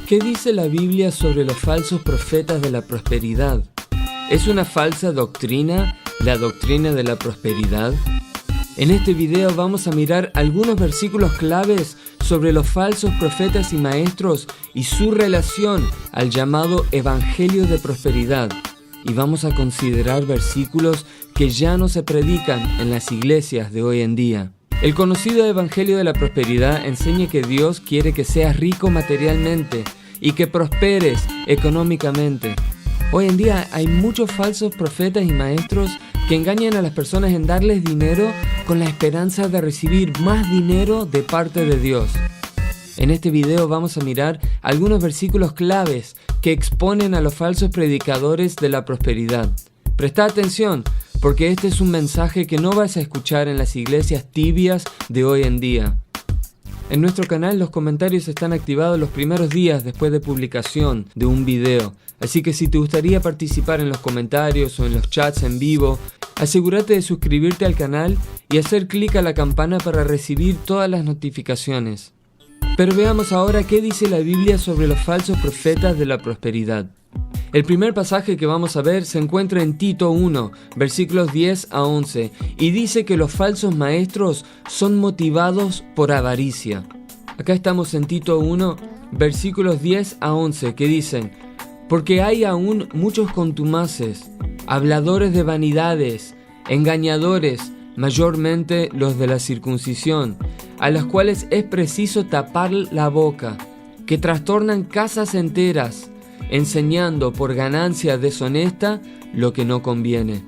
¿Qué dice la Biblia sobre los falsos profetas de la prosperidad? ¿Es una falsa doctrina la doctrina de la prosperidad? En este video vamos a mirar algunos versículos claves sobre los falsos profetas y maestros y su relación al llamado Evangelio de Prosperidad. Y vamos a considerar versículos que ya no se predican en las iglesias de hoy en día. El conocido Evangelio de la Prosperidad enseña que Dios quiere que seas rico materialmente y que prosperes económicamente. Hoy en día hay muchos falsos profetas y maestros que engañan a las personas en darles dinero con la esperanza de recibir más dinero de parte de Dios. En este video vamos a mirar algunos versículos claves que exponen a los falsos predicadores de la prosperidad. Presta atención, porque este es un mensaje que no vas a escuchar en las iglesias tibias de hoy en día. En nuestro canal los comentarios están activados los primeros días después de publicación de un video. Así que si te gustaría participar en los comentarios o en los chats en vivo, asegúrate de suscribirte al canal y hacer clic a la campana para recibir todas las notificaciones. Pero veamos ahora qué dice la Biblia sobre los falsos profetas de la prosperidad. El primer pasaje que vamos a ver se encuentra en Tito 1, versículos 10 a 11, y dice que los falsos maestros son motivados por avaricia. Acá estamos en Tito 1, versículos 10 a 11, que dicen: porque hay aún muchos contumaces, habladores de vanidades, engañadores, mayormente los de la circuncisión, a los cuales es preciso tapar la boca, que trastornan casas enteras, enseñando por ganancia deshonesta lo que no conviene.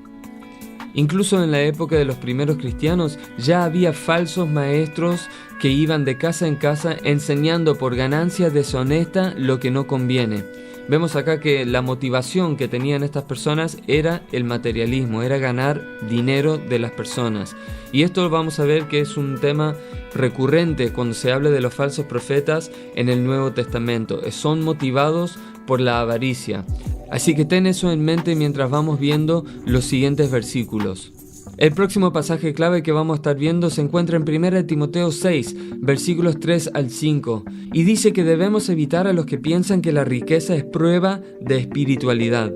Incluso en la época de los primeros cristianos ya había falsos maestros que iban de casa en casa enseñando por ganancia deshonesta lo que no conviene. Vemos acá que la motivación que tenían estas personas era el materialismo, era ganar dinero de las personas. Y esto vamos a ver que es un tema recurrente cuando se habla de los falsos profetas en el Nuevo Testamento. Son motivados por la avaricia. Así que ten eso en mente mientras vamos viendo los siguientes versículos. El próximo pasaje clave que vamos a estar viendo se encuentra en 1 Timoteo 6, versículos 3 al 5, y dice que debemos evitar a los que piensan que la riqueza es prueba de espiritualidad.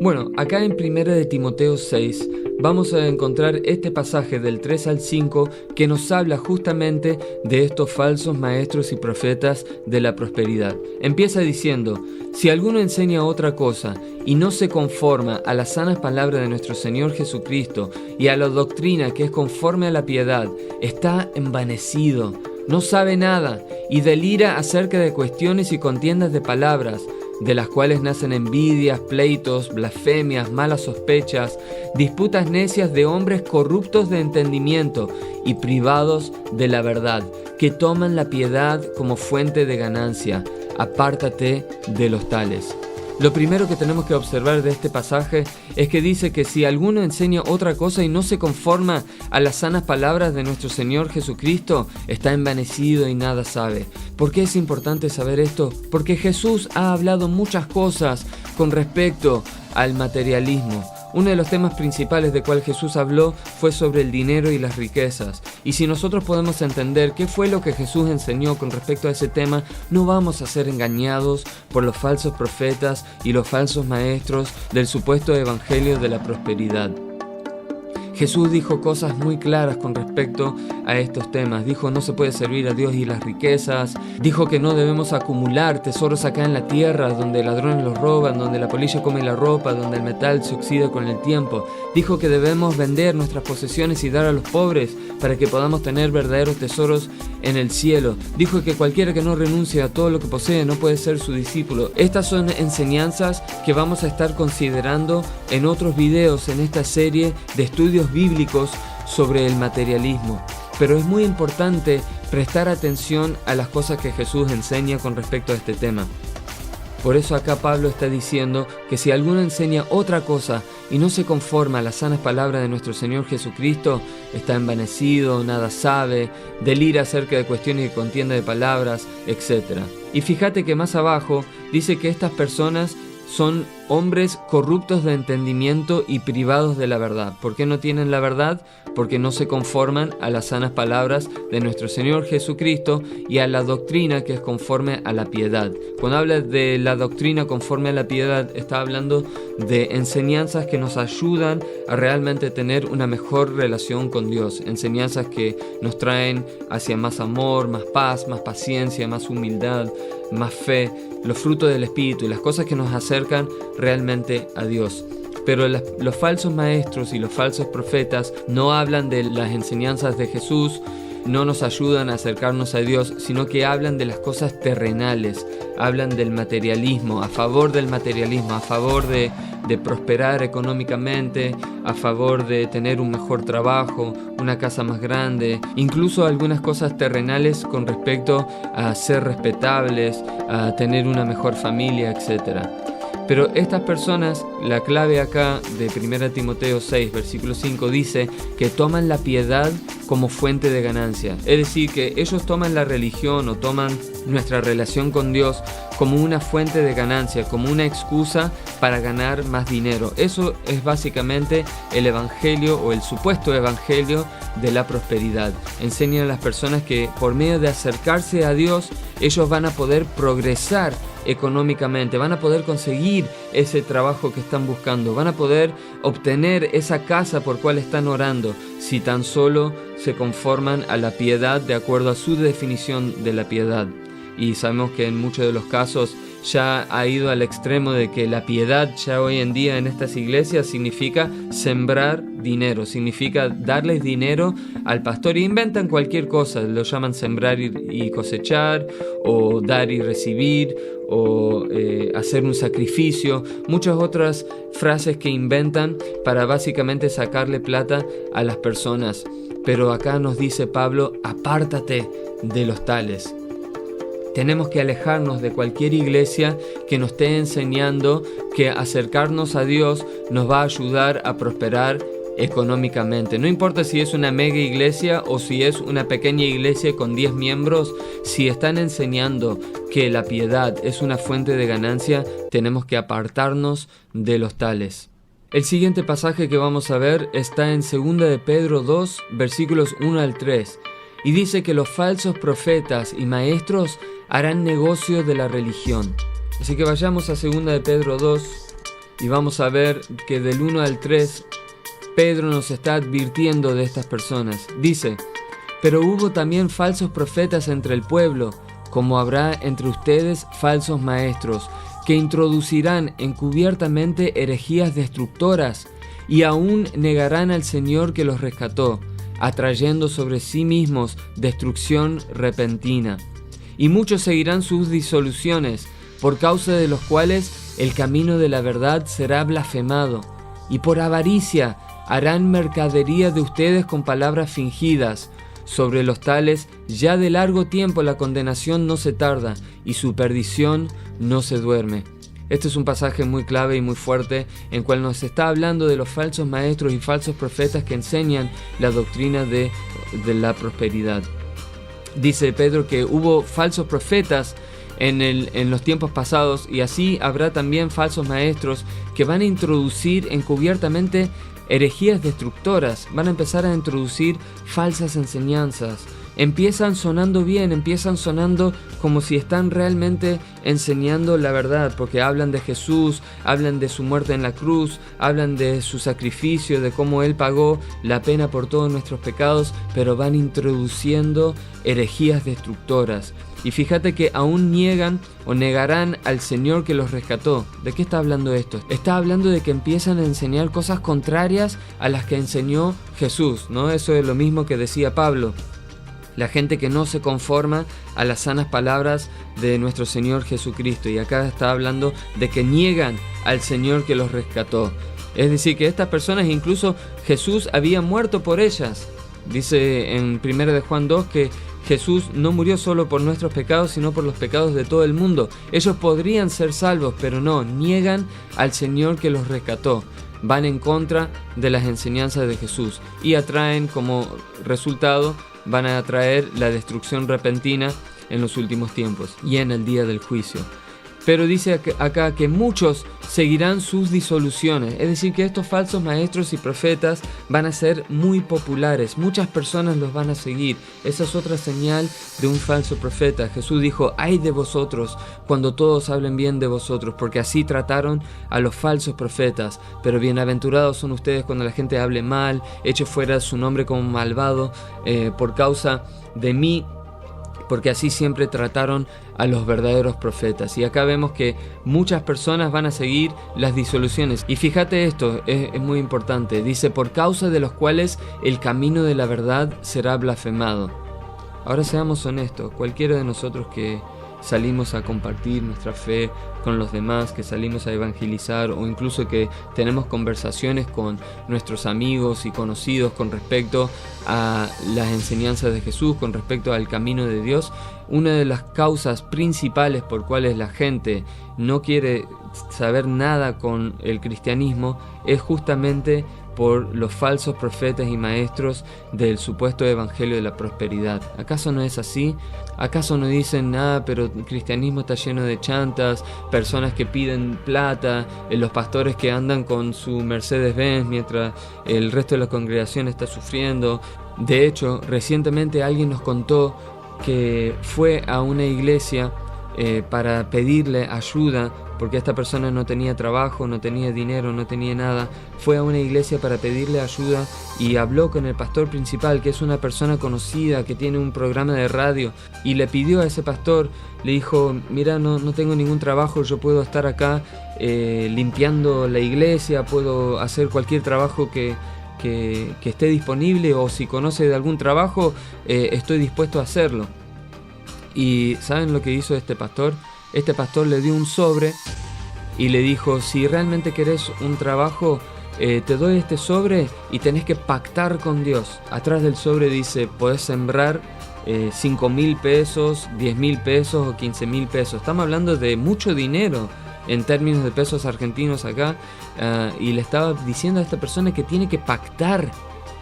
Bueno, acá en 1 Timoteo 6 vamos a encontrar este pasaje del 3 al 5 que nos habla justamente de estos falsos maestros y profetas de la prosperidad. Empieza diciendo: si alguno enseña otra cosa y no se conforma a las sanas palabras de nuestro Señor Jesucristo y a la doctrina que es conforme a la piedad, está envanecido, no sabe nada y delira acerca de cuestiones y contiendas de palabras, de las cuales nacen envidias, pleitos, blasfemias, malas sospechas, disputas necias de hombres corruptos de entendimiento y privados de la verdad, que toman la piedad como fuente de ganancia. Apártate de los tales. Lo primero que tenemos que observar de este pasaje es que dice que si alguno enseña otra cosa y no se conforma a las sanas palabras de nuestro Señor Jesucristo, está envanecido y nada sabe. ¿Por qué es importante saber esto? Porque Jesús ha hablado muchas cosas con respecto al materialismo. Uno de los temas principales de cual Jesús habló fue sobre el dinero y las riquezas. Y si nosotros podemos entender qué fue lo que Jesús enseñó con respecto a ese tema, no vamos a ser engañados por los falsos profetas y los falsos maestros del supuesto evangelio de la prosperidad. Jesús dijo cosas muy claras con respecto a estos temas. Dijo: no se puede servir a Dios y las riquezas. Dijo que no debemos acumular tesoros acá en la tierra, donde ladrones los roban, donde la polilla come la ropa, donde el metal se oxida con el tiempo. Dijo que debemos vender nuestras posesiones y dar a los pobres para que podamos tener verdaderos tesoros en el cielo. Dijo que cualquiera que no renuncie a todo lo que posee no puede ser su discípulo. Estas son enseñanzas que vamos a estar considerando en otros videos en esta serie de estudios bíblicos sobre el materialismo. Pero es muy importante prestar atención a las cosas que Jesús enseña con respecto a este tema. Por eso acá Pablo está diciendo que si alguno enseña otra cosa y no se conforma a las sanas palabras de nuestro Señor Jesucristo, está envanecido, nada sabe, delira acerca de cuestiones y contienda de palabras, etc. Y fíjate que más abajo dice que estas personas son hombres corruptos de entendimiento y privados de la verdad. ¿Por qué no tienen la verdad? Porque no se conforman a las sanas palabras de nuestro Señor Jesucristo y a la doctrina que es conforme a la piedad. Cuando habla de la doctrina conforme a la piedad, está hablando de enseñanzas que nos ayudan a realmente tener una mejor relación con Dios. Enseñanzas que nos traen hacia más amor, más paz, más paciencia, más humildad, más fe, los frutos del Espíritu y las cosas que nos acercan realmente a Dios. Pero los falsos maestros y los falsos profetas no hablan de las enseñanzas de Jesús, no nos ayudan a acercarnos a Dios, sino que hablan de las cosas terrenales, hablan del materialismo, a favor del materialismo, a favor de prosperar económicamente, a favor de tener un mejor trabajo, una casa más grande, incluso algunas cosas terrenales con respecto a ser respetables, a tener una mejor familia, etc. Pero estas personas, la clave acá de 1 Timoteo 6, versículo 5, dice que toman la piedad como fuente de ganancia. Es decir, que ellos toman la religión o toman nuestra relación con Dios como una fuente de ganancia, como una excusa para ganar más dinero. Eso es básicamente el evangelio o el supuesto evangelio de la prosperidad. Enseñan a las personas que por medio de acercarse a Dios, ellos van a poder progresar económicamente, van a poder conseguir ese trabajo que están buscando, van a poder obtener esa casa por cual están orando, si tan solo se conforman a la piedad de acuerdo a su definición de la piedad. Y sabemos que en muchos de los casos ya ha ido al extremo de que la piedad ya hoy en día en estas iglesias significa sembrar dinero, significa darles dinero al pastor y inventan cualquier cosa, lo llaman sembrar y cosechar, o dar y recibir, o hacer un sacrificio, muchas otras frases que inventan para básicamente sacarle plata a las personas. Pero acá nos dice Pablo, apártate de los tales. Tenemos que alejarnos de cualquier iglesia que nos esté enseñando que acercarnos a Dios nos va a ayudar a prosperar económicamente. No importa si es una mega iglesia o si es una pequeña iglesia con 10 miembros, si están enseñando que la piedad es una fuente de ganancia, tenemos que apartarnos de los tales. El siguiente pasaje que vamos a ver está en 2 de Pedro 2, versículos 1 al 3. Y dice que los falsos profetas y maestros harán negocio de la religión. Así que vayamos a 2 de Pedro 2 y vamos a ver que del 1 al 3 Pedro nos está advirtiendo de estas personas. Dice, pero hubo también falsos profetas entre el pueblo, como habrá entre ustedes falsos maestros, que introducirán encubiertamente herejías destructoras y aún negarán al Señor que los rescató, atrayendo sobre sí mismos destrucción repentina. Y muchos seguirán sus disoluciones, por causa de los cuales el camino de la verdad será blasfemado, y por avaricia harán mercadería de ustedes con palabras fingidas. Sobre los tales ya de largo tiempo la condenación no se tarda, y su perdición no se duerme. Este es un pasaje muy clave y muy fuerte en cual nos está hablando de los falsos maestros y falsos profetas que enseñan la doctrina de la prosperidad. Dice Pedro que hubo falsos profetas en los tiempos pasados y así habrá también falsos maestros que van a introducir encubiertamente herejías destructoras, van a empezar a introducir falsas enseñanzas. Empiezan sonando bien, empiezan sonando como si están realmente enseñando la verdad, porque hablan de Jesús, hablan de su muerte en la cruz, hablan de su sacrificio, de cómo Él pagó la pena por todos nuestros pecados, pero van introduciendo herejías destructoras. Y fíjate que aún niegan o negarán al Señor que los rescató. ¿De qué está hablando esto? Está hablando de que empiezan a enseñar cosas contrarias a las que enseñó Jesús, ¿no? Eso es lo mismo que decía Pablo. La gente que no se conforma a las sanas palabras de nuestro Señor Jesucristo. Y acá está hablando de que niegan al Señor que los rescató. Es decir, que estas personas, incluso Jesús había muerto por ellas. Dice en 1 de Juan 2 que Jesús no murió solo por nuestros pecados, sino por los pecados de todo el mundo. Ellos podrían ser salvos, pero no, niegan al Señor que los rescató. Van en contra de las enseñanzas de Jesús y atraen como resultado, van a traer la destrucción repentina en los últimos tiempos y en el día del juicio. Pero dice acá que muchos seguirán sus disoluciones. Es decir, que estos falsos maestros y profetas van a ser muy populares. Muchas personas los van a seguir. Esa es otra señal de un falso profeta. Jesús dijo: ay de vosotros cuando todos hablen bien de vosotros, porque así trataron a los falsos profetas. Pero bienaventurados son ustedes cuando la gente hable mal, eche fuera su nombre como malvado por causa de mí, porque así siempre trataron a los verdaderos profetas. Y acá vemos que muchas personas van a seguir las disoluciones. Y fíjate esto, es muy importante. Dice: por causa de los cuales el camino de la verdad será blasfemado. Ahora seamos honestos, cualquiera de nosotros que salimos a compartir nuestra fe con los demás, que salimos a evangelizar, o incluso que tenemos conversaciones con nuestros amigos y conocidos con respecto a las enseñanzas de Jesús, con respecto al camino de Dios, una de las causas principales por cuales la gente no quiere saber nada con el cristianismo es justamente por los falsos profetas y maestros del supuesto evangelio de la prosperidad. ¿Acaso no es así? ¿Acaso no dicen: pero el cristianismo está lleno de chantas, personas que piden plata, los pastores que andan con su Mercedes-Benz mientras el resto de la congregación está sufriendo? De hecho, recientemente alguien nos contó que fue a una iglesia para pedirle ayuda porque esta persona no tenía trabajo, no tenía dinero, no tenía nada. Fue a una iglesia para pedirle ayuda y habló con el pastor principal, que es una persona conocida, que tiene un programa de radio, y le pidió a ese pastor, le dijo: mira, no tengo ningún trabajo, yo puedo estar acá limpiando la iglesia, puedo hacer cualquier trabajo que esté disponible, o si conoce de algún trabajo, estoy dispuesto a hacerlo. Y ¿saben lo que hizo este pastor? Este pastor le dio un sobre y le dijo: si realmente querés un trabajo, te doy este sobre y tenés que pactar con Dios. Atrás del sobre dice: podés sembrar 5,000 pesos, 10,000 pesos o 15,000 pesos. Estamos hablando de mucho dinero en términos de pesos argentinos acá, y le estaba diciendo a esta persona que tiene que pactar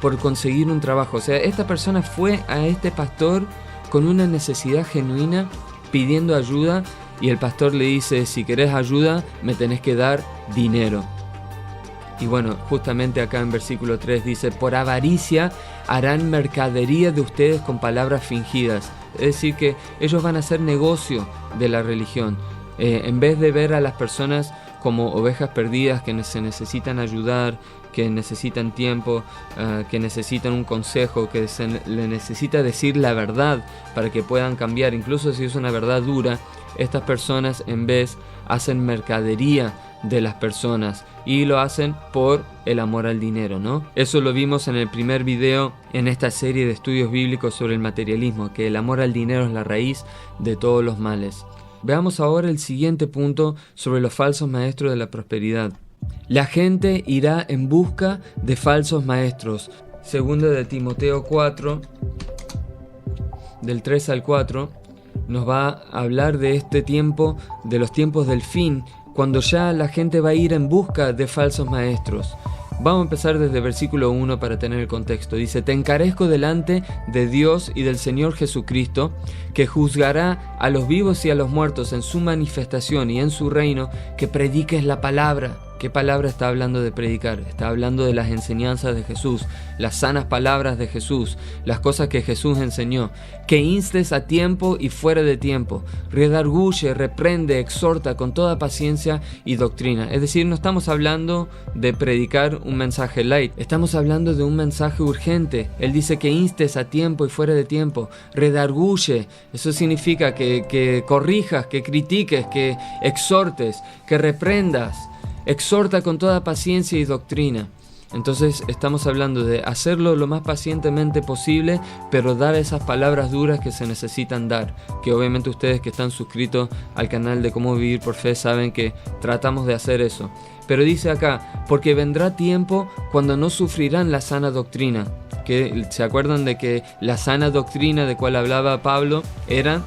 por conseguir un trabajo. O sea, esta persona fue a este pastor con una necesidad genuina, pidiendo ayuda, y el pastor le dice: si querés ayuda, me tenés que dar dinero. Y bueno, justamente acá en versículo 3 dice: por avaricia harán mercadería de ustedes con palabras fingidas. Es decir, que ellos van a hacer negocio de la religión. En vez de ver a las personas como ovejas perdidas que se necesitan ayudar, que necesitan tiempo, que necesitan un consejo, que se le necesita decir la verdad para que puedan cambiar, incluso si es una verdad dura, estas personas en vez hacen mercadería de las personas y lo hacen por el amor al dinero, ¿no? Eso lo vimos en el primer video en esta serie de estudios bíblicos sobre el materialismo, que el amor al dinero es la raíz de todos los males. Veamos ahora el siguiente punto sobre los falsos maestros de la prosperidad. La gente irá en busca de falsos maestros. Segunda de Timoteo 4, del 3 al 4, nos va a hablar de este tiempo, de los tiempos del fin, cuando ya la gente va a ir en busca de falsos maestros. Vamos a empezar desde versículo 1 para tener el contexto. Dice: te encarezco delante de Dios y del Señor Jesucristo, que juzgará a los vivos y a los muertos en su manifestación y en su reino, que prediques la palabra. ¿Qué palabra está hablando de predicar? Está hablando de las enseñanzas de Jesús, las sanas palabras de Jesús, las cosas que Jesús enseñó. Que instes a tiempo y fuera de tiempo, redarguye, reprende, exhorta con toda paciencia y doctrina. Es decir, no estamos hablando de predicar un mensaje light, estamos hablando de un mensaje urgente. Él dice que instes a tiempo y fuera de tiempo, redarguye. Eso significa que corrijas, que critiques, que exhortes, que reprendas. Exhorta con toda paciencia y doctrina. Entonces estamos hablando de hacerlo lo más pacientemente posible, pero dar esas palabras duras que se necesitan dar, que obviamente ustedes que están suscritos al canal de Cómo Vivir por Fe saben que tratamos de hacer eso. Pero dice acá: porque vendrá tiempo cuando no sufrirán la sana doctrina. Que ¿se acuerdan de que la sana doctrina de cual hablaba Pablo era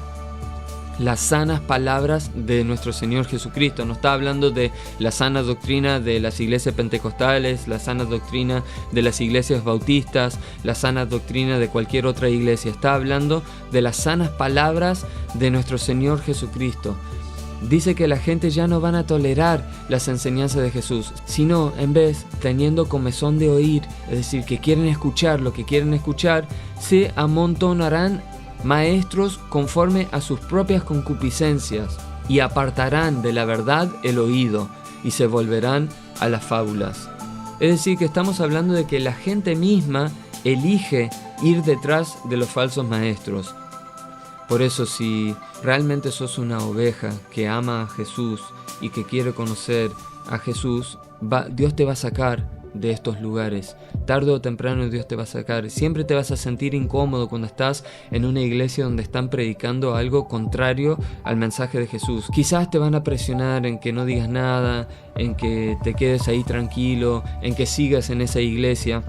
las sanas palabras de nuestro Señor Jesucristo? No está hablando de la sana doctrina de las iglesias pentecostales, la sana doctrina de las iglesias bautistas, la sana doctrina de cualquier otra iglesia. Está hablando de las sanas palabras de nuestro Señor Jesucristo. dice que la gente ya no van a tolerar las enseñanzas de Jesús, sino en vez, teniendo comezón de oír, es decir, que quieren escuchar lo que quieren escuchar, se amontonarán maestros conforme a sus propias concupiscencias y apartarán de la verdad el oído y se volverán a las fábulas. Es decir, que estamos hablando de que la gente misma elige ir detrás de los falsos maestros. Por eso, si realmente sos una oveja que ama a Jesús y que quiere conocer a Jesús, Dios te va a sacar de estos lugares. Tarde o temprano Dios te va a sacar. Siempre te vas a sentir incómodo cuando estás en una iglesia donde están predicando algo contrario al mensaje de Jesús. Quizás te van a presionar en que no digas nada, en que te quedes ahí tranquilo, en que sigas en esa iglesia.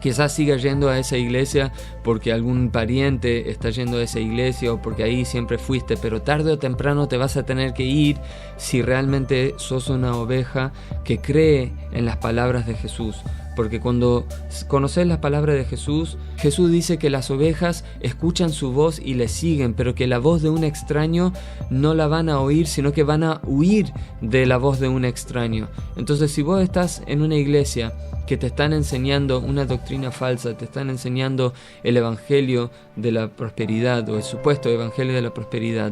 Quizás sigas yendo a esa iglesia porque algún pariente está yendo a esa iglesia o porque ahí siempre fuiste, pero tarde o temprano te vas a tener que ir si realmente sos una oveja que cree en las palabras de Jesús. Porque cuando conoces las palabras de Jesús, Jesús dice que las ovejas escuchan su voz y le siguen, pero que la voz de un extraño no la van a oír, sino que van a huir de la voz de un extraño. Entonces, si vos estás en una iglesia que te están enseñando una doctrina falsa, te están enseñando el evangelio de la prosperidad o el supuesto evangelio de la prosperidad,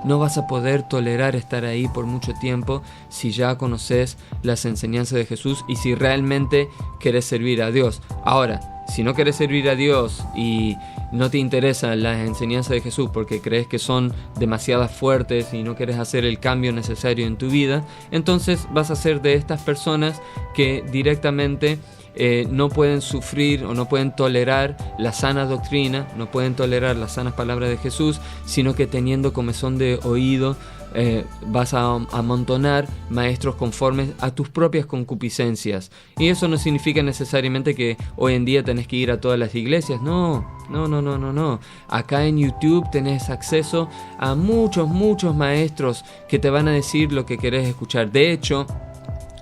no vas a poder tolerar estar ahí por mucho tiempo si ya conoces las enseñanzas de Jesús y si realmente querés servir a Dios. Ahora, si no querés servir a Dios y no te interesan las enseñanzas de Jesús porque crees que son demasiado fuertes y no querés hacer el cambio necesario en tu vida, entonces vas a ser de estas personas que directamente no pueden sufrir o no pueden tolerar la sana doctrina, no pueden tolerar las sanas palabras de Jesús, sino que teniendo comezón de oído vas a amontonar maestros conformes a tus propias concupiscencias. Y eso no significa necesariamente que hoy en día tenés que ir a todas las iglesias. No. Acá en YouTube tenés acceso a muchos maestros que te van a decir lo que querés escuchar. De hecho,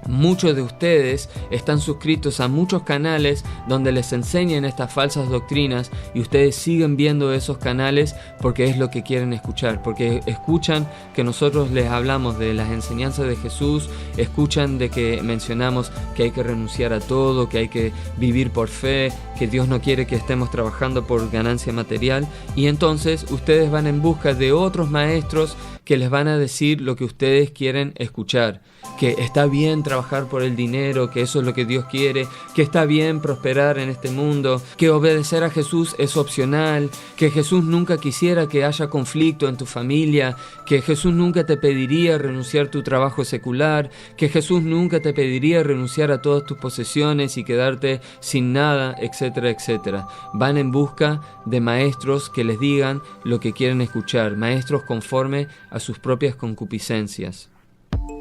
muchos de ustedes están suscritos a muchos canales donde les enseñan estas falsas doctrinas y ustedes siguen viendo esos canales porque es lo que quieren escuchar, porque escuchan que nosotros les hablamos de las enseñanzas de Jesús, escuchan de que mencionamos que hay que renunciar a todo, que hay que vivir por fe, que Dios no quiere que estemos trabajando por ganancia material, y entonces ustedes van en busca de otros maestros que les van a decir lo que ustedes quieren escuchar, que está bien trabajar por el dinero, que eso es lo que Dios quiere, que está bien prosperar en este mundo, que obedecer a Jesús es opcional, que Jesús nunca quisiera que haya conflicto en tu familia, que Jesús nunca te pediría renunciar a tu trabajo secular, que Jesús nunca te pediría renunciar a todas tus posesiones y quedarte sin nada, etcétera, etcétera. Van en busca de maestros que les digan lo que quieren escuchar, maestros conforme a sus propias concupiscencias.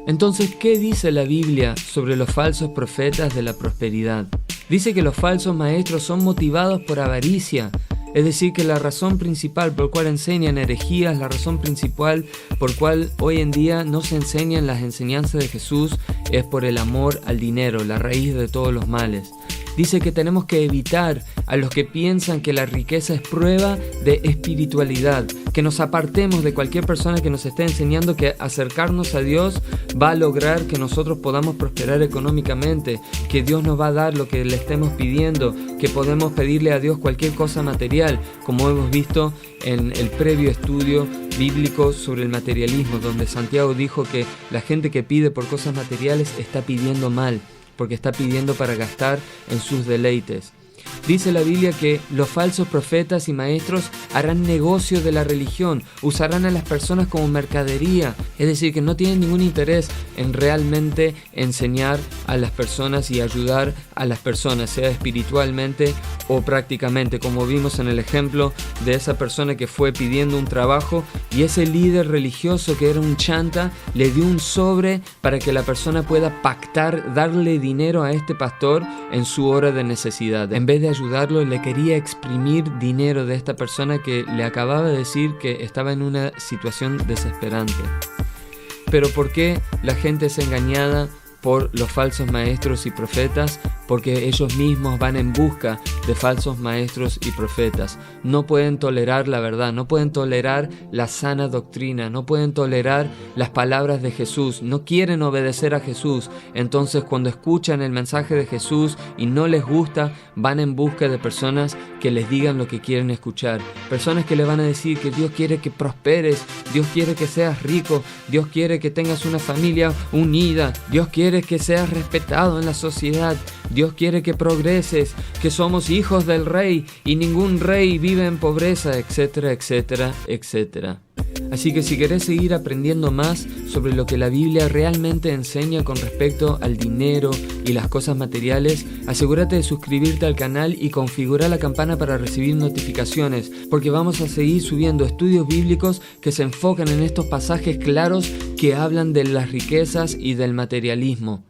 Entonces, ¿qué dice la Biblia sobre los falsos profetas de la prosperidad? Dice que los falsos maestros son motivados por avaricia, es decir, que la razón principal por cual enseñan herejías, la razón principal por cual hoy en día no se enseñan las enseñanzas de Jesús es por el amor al dinero, la raíz de todos los males. Dice que tenemos que evitar a los que piensan que la riqueza es prueba de espiritualidad, que nos apartemos de cualquier persona que nos esté enseñando que acercarnos a Dios va a lograr que nosotros podamos prosperar económicamente, que Dios nos va a dar lo que le estemos pidiendo, que podemos pedirle a Dios cualquier cosa material, como hemos visto en el previo estudio bíblico sobre el materialismo, donde Santiago dijo que la gente que pide por cosas materiales está pidiendo mal, porque está pidiendo para gastar en sus deleites. Dice la Biblia que los falsos profetas y maestros harán negocio de la religión, usarán a las personas como mercadería, es decir, que no tienen ningún interés en realmente enseñar a las personas y ayudar a las personas, sea espiritualmente o prácticamente, como vimos en el ejemplo de esa persona que fue pidiendo un trabajo y ese líder religioso que era un chanta le dio un sobre para que la persona pueda pactar, darle dinero a este pastor en su hora de necesidad. En vez de ayudarlo, le quería exprimir dinero de esta persona que le acababa de decir que estaba en una situación desesperante. Pero ¿por qué la gente es engañada por los falsos maestros y profetas? porque ellos mismos van en busca de falsos maestros y profetas. No pueden tolerar la verdad, no pueden tolerar la sana doctrina, no pueden tolerar las palabras de Jesús, no quieren obedecer a Jesús. Entonces, cuando escuchan el mensaje de Jesús y no les gusta, van en busca de personas que les digan lo que quieren escuchar. Personas que le van a decir que Dios quiere que prosperes, Dios quiere que seas rico, Dios quiere que tengas una familia unida, Dios quiere que seas respetado en la sociedad, Dios quiere que progreses, que somos hijos del rey y ningún rey vive en pobreza, etcétera, etcétera, etcétera. Así que si querés seguir aprendiendo más sobre lo que la Biblia realmente enseña con respecto al dinero y las cosas materiales, asegúrate de suscribirte al canal y configura la campana para recibir notificaciones, porque vamos a seguir subiendo estudios bíblicos que se enfocan en estos pasajes claros que hablan de las riquezas y del materialismo.